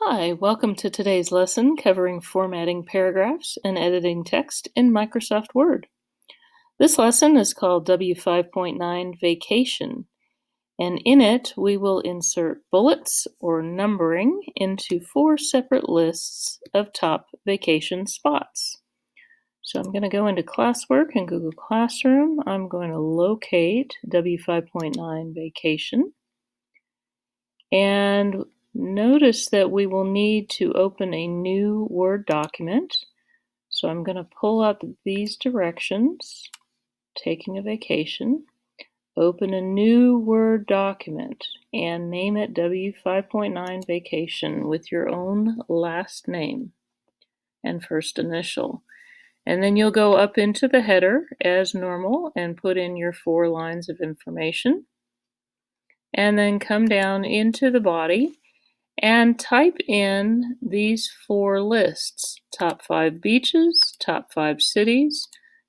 Hi, welcome to today's lesson covering formatting paragraphs and editing text in Microsoft Word. This lesson is called W5.9 Vacation, and in it we will insert bullets or numbering into 4 separate lists of top vacation spots. So I'm going to go into classwork in Google Classroom. I'm going to locate W5.9 Vacation. And notice that we will need to open a new Word document. So I'm going to pull up these directions, taking a vacation, open a new Word document, and name it W5.9 Vacation with your own last name and first initial. And then you'll go up into the header as normal and put in your 4 lines of information. And then come down into the body and type in these 4 lists: top 5 beaches, top 5 cities,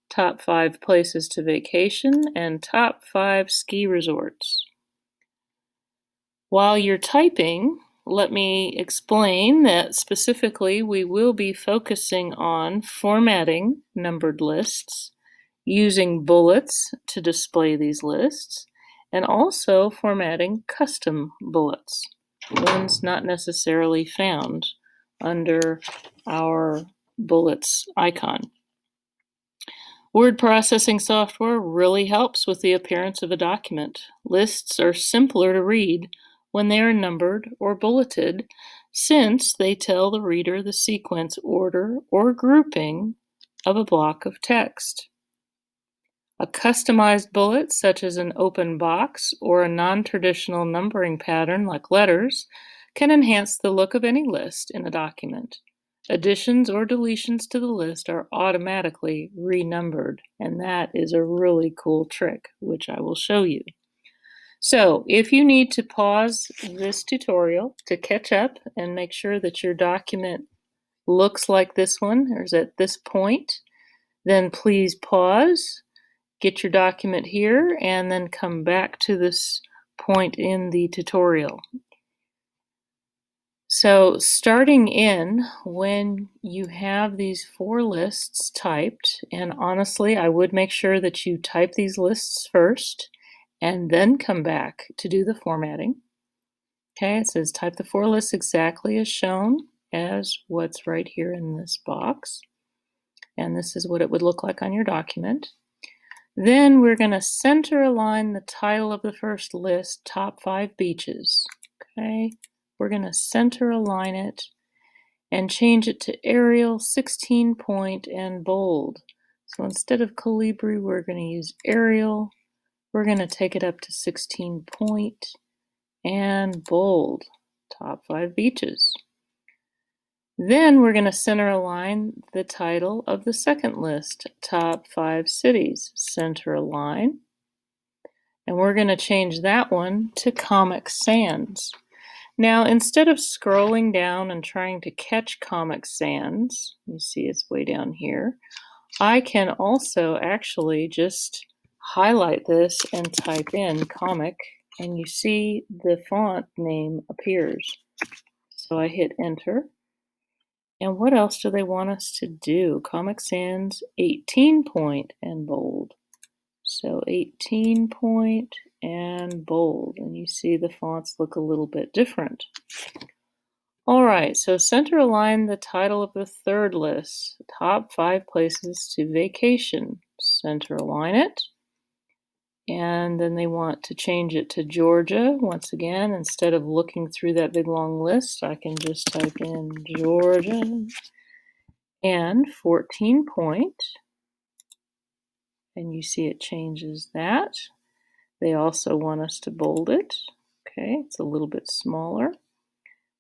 top 5 places to vacation, and top 5 ski resorts. While you're typing, let me explain that specifically we will be focusing on formatting numbered lists, using bullets to display these lists, and also formatting custom bullets, ones not necessarily found under our bullets icon. Word processing software really helps with the appearance of a document. Lists are simpler to read when they are numbered or bulleted, since they tell the reader the sequence, order, or grouping of a block of text. A customized bullet, such as an open box or a non-traditional numbering pattern like letters, can enhance the look of any list in a document. Additions or deletions to the list are automatically renumbered, and that is a really cool trick, which I will show you. So, if you need to pause this tutorial to catch up and make sure that your document looks like this one, or is at this point, then please pause, get your document here, and then come back to this point in the tutorial. So starting in, when you have these 4 lists typed, and honestly, I would make sure that you type these lists first and then come back to do the formatting. Okay, it says type the 4 lists exactly as shown as what's right here in this box. And this is what it would look like on your document. Then we're going to center align the title of the first list, top 5 beaches. Okay, we're going to center align it and change it to Arial, 16 point, and bold. So instead of Calibri, we're going to use Arial. We're going to take it up to 16 point and bold, top 5 beaches. Then we're going to center align the title of the second list, top 5 cities, center align. And we're going to change that one to Comic Sans. Now, instead of scrolling down and trying to catch Comic Sans, you see it's way down here, I can also actually just highlight this and type in Comic, and you see the font name appears. So I hit Enter. And what else do they want us to do? Comic Sans 18 point and bold. So 18 point and bold. And you see the fonts look a little bit different. All right, so center align the title of the third list, top 5 places to vacation. Center align it. And then they want to change it to Georgia. Once again, instead of looking through that big long list, I can just type in Georgia and 14 point. And you see it changes that. They also want us to bold it. Okay, it's a little bit smaller.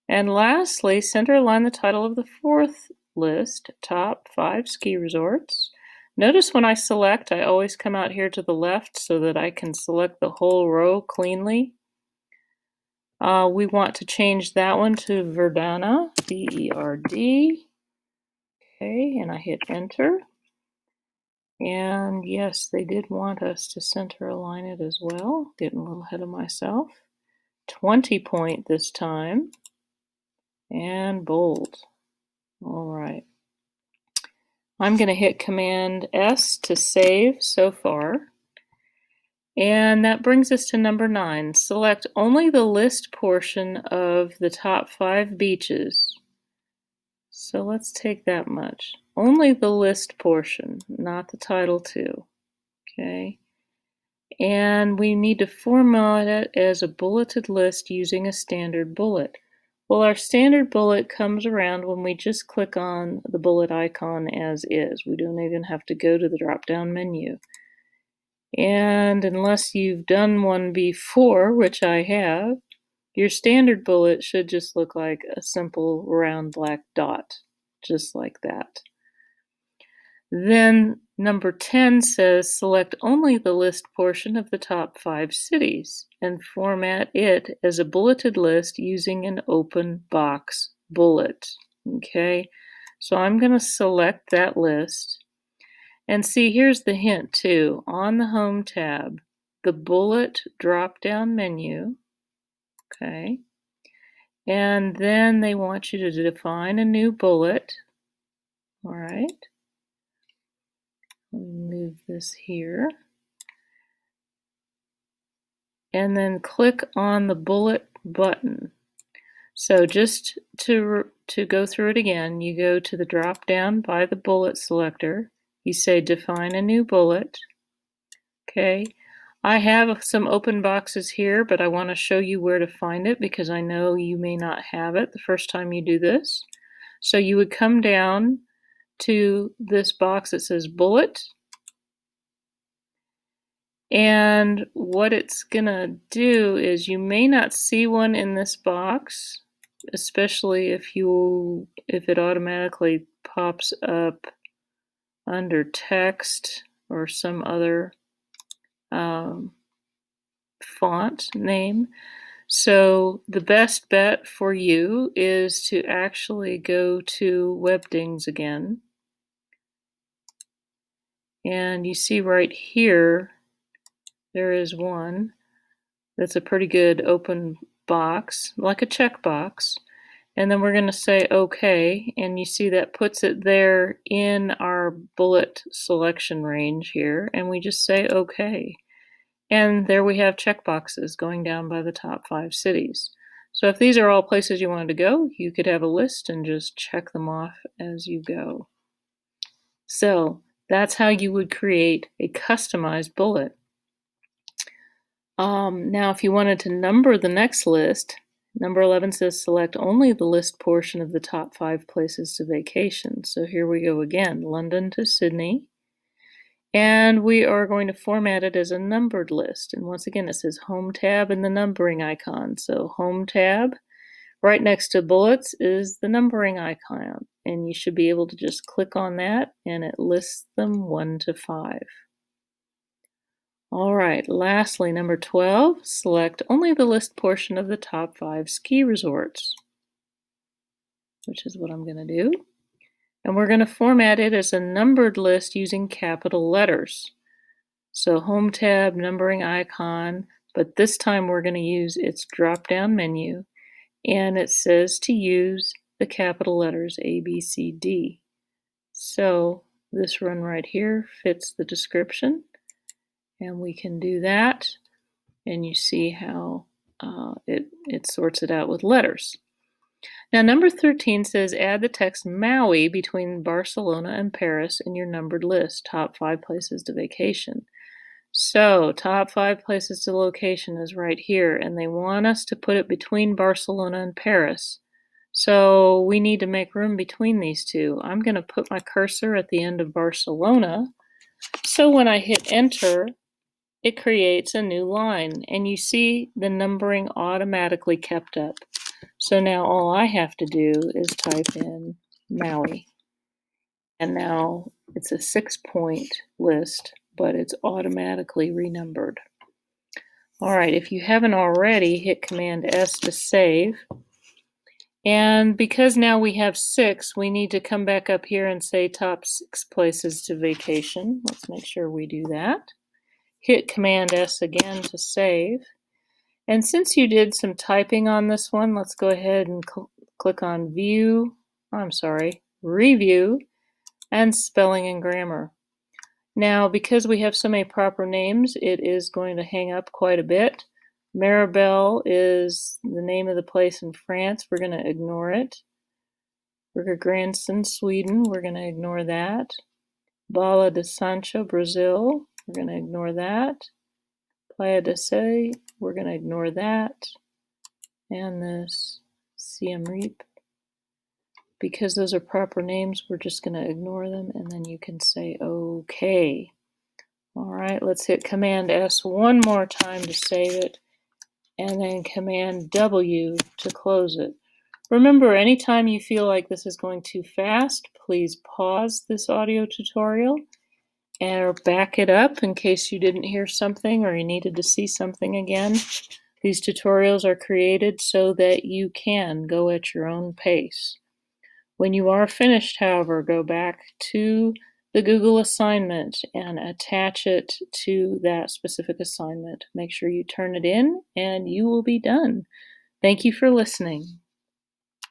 And lastly, center align the title of the fourth list, top 5 ski resorts. Notice when I select, I always come out here to the left so that I can select the whole row cleanly. We want to change that one to Verdana, V-E-R-D. Okay, and I hit enter. And yes, they did want us to center align it as well. Getting a little ahead of myself. 20 point this time. and bold. All right. I'm going to hit Command S to save so far. And that brings us to number 9. Select only the list portion of the top 5 beaches. So let's take that much. Only the list portion, not the title too. Okay. And we need to format it as a bulleted list using a standard bullet. Well, our standard bullet comes around when we just click on the bullet icon as is. We don't even have to go to the drop-down menu. And unless you've done one before, which I have, your standard bullet should just look like a simple round black dot, just like that. Then number 10 says select only the list portion of the top 5 cities and format it as a bulleted list using an open box bullet. Okay, so I'm going to select that list. And see, here's the hint too. On the Home tab, the bullet drop-down menu, okay, and then they want you to define a new bullet. All right. Let me move this here. And then click on the bullet button. So just to go through it again, you go to the drop down by the bullet selector. You say define a new bullet. Okay. I have some open boxes here, but I want to show you where to find it because I know you may not have it the first time you do this. So you would come down to this box that says bullet. And what it's gonna do is you may not see one in this box, especially if it automatically pops up under text or some other font name. So the best bet for you is to actually go to Webdings again. And you see right here, there is one that's a pretty good open box, like a checkbox. And then we're going to say OK, and you see that puts it there in our bullet selection range here, and we just say OK. And there we have checkboxes going down by the top 5 cities. So if these are all places you wanted to go, you could have a list and just check them off as you go. So that's how you would create a customized bullet. Now, if you wanted to number the next list, number 11 says select only the list portion of the top 5 places to vacation. So here we go again, London to Sydney. And we are going to format it as a numbered list. And once again, it says Home tab and the numbering icon. So Home tab, right next to bullets is the numbering icon. And you should be able to just click on that and it lists them 1 to 5. All right, lastly, number 12, select only the list portion of the top 5 ski resorts, which is what I'm going to do. And we're going to format it as a numbered list using capital letters. So Home tab, numbering icon, but this time we're going to use its drop-down menu, and it says to use the capital letters A, B, C, D. So this run right here fits the description. And we can do that, and you see how it sorts it out with letters. Now, number 13 says add the text Maui between Barcelona and Paris in your numbered list, top 5 places to vacation. So, top 5 places to location is right here, and they want us to put it between Barcelona and Paris. So, we need to make room between these two. I'm going to put my cursor at the end of Barcelona, so when I hit enter, it creates a new line, and you see the numbering automatically kept up. So now all I have to do is type in Maui. And now it's a 6-point list, but it's automatically renumbered. All right, if you haven't already, hit Command S to save. And because now we have 6, we need to come back up here and say top 6 places to vacation. Let's make sure we do that. Hit Command S again to save. And since you did some typing on this one, let's go ahead and click on Review, and Spelling and Grammar. Now, because we have so many proper names, it is going to hang up quite a bit. Maribel is the name of the place in France. We're going to ignore it. Grandson, Sweden. We're going to ignore that. Bala de Sancho, Brazil. We're going to ignore that. Playa de Se. We're going to ignore that. And this Siem Reap. Because those are proper names, we're just going to ignore them, and then you can say OK. All right, let's hit Command S one more time to save it, and then Command W to close it. Remember, anytime you feel like this is going too fast, please pause this audio tutorial or back it up in case you didn't hear something or you needed to see something again. These tutorials are created so that you can go at your own pace. When you are finished, however, go back to the Google assignment and attach it to that specific assignment. Make sure you turn it in and you will be done. Thank you for listening.